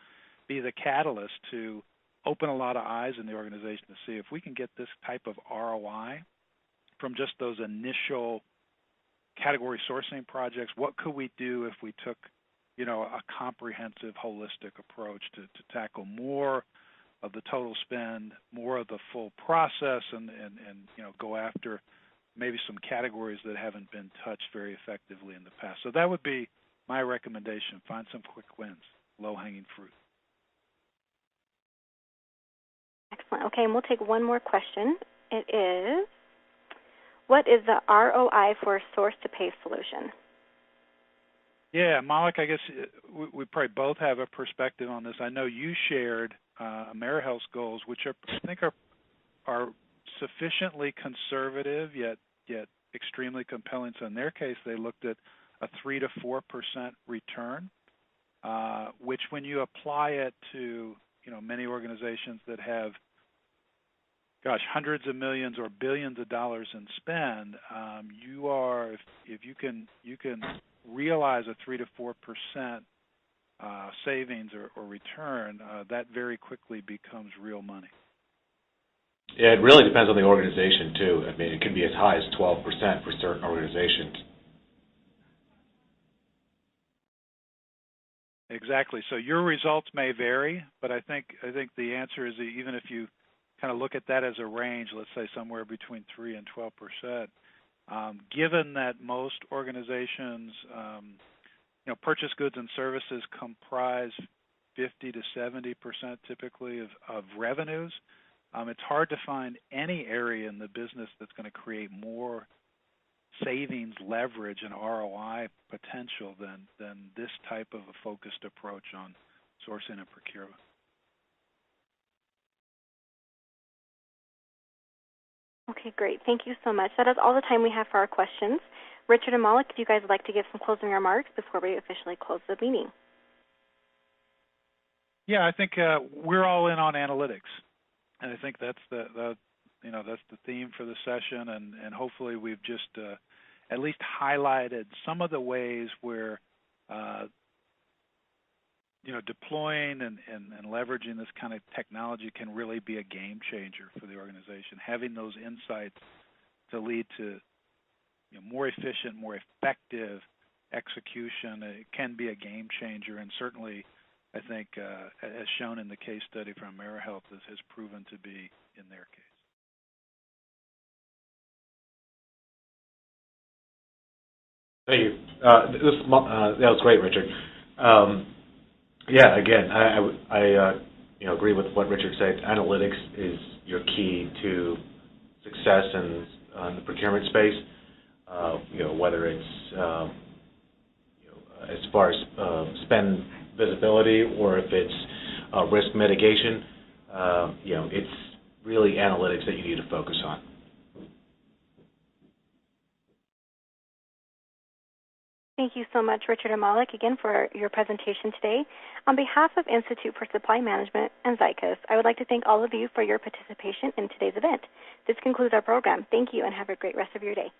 be the catalyst to open a lot of eyes in the organization to see if we can get this type of ROI from just those initial category sourcing projects. What could we do if we took, a comprehensive, holistic approach to tackle more of the total spend, more of the full process, and go after maybe some categories that haven't been touched very effectively in the past. So that would be my recommendation. Find some quick wins, low-hanging fruit. Excellent. Okay, and we'll take one more question. It is, what is the ROI for a source-to-pay solution? Yeah, Malik, I guess we probably both have a perspective on this. I know you shared Amerihouse goals, which I think are sufficiently conservative, yet extremely compelling. So in their case, they looked at a 3 to 4% return, which when you apply it to many organizations that have hundreds of millions or billions of dollars in spend, you are if you can realize a 3 to 4% savings or return, that very quickly becomes real money. Yeah, it really depends on the organization too. I mean, it can be as high as 12% for certain organizations. Exactly. So your results may vary, but I think the answer is that even if you kind of look at that as a range, let's say somewhere between 3 and 12%, given that most organizations, purchase goods and services comprise 50 to 70% typically of revenues, it's hard to find any area in the business that's going to create more savings, leverage, and ROI potential than this type of a focused approach on sourcing and procurement. Okay, great. Thank you so much. That is all the time we have for our questions. Richard and Malik, if you guys would like to give some closing remarks before we officially close the meeting. Yeah, I think we're all in on analytics, and I think that's the theme for the session, and hopefully we've just at least highlighted some of the ways where deploying and leveraging this kind of technology can really be a game changer for the organization. Having those insights to lead to more efficient, more effective execution, it can be a game changer, and certainly I think as shown in the case study from Amerihouse, this has proven to be in their case. Thank you. That was great, Richard. Yeah, again, I agree with what Richard said. Analytics is your key to success in the procurement space. Whether it's as far as spend visibility or if it's risk mitigation, it's really analytics that you need to focus on. Thank you so much, Richard and Malik, again for your presentation today. On behalf of Institute for Supply Management and Aboutzikos, I would like to thank all of you for your participation in today's event. This concludes our program. Thank you and have a great rest of your day.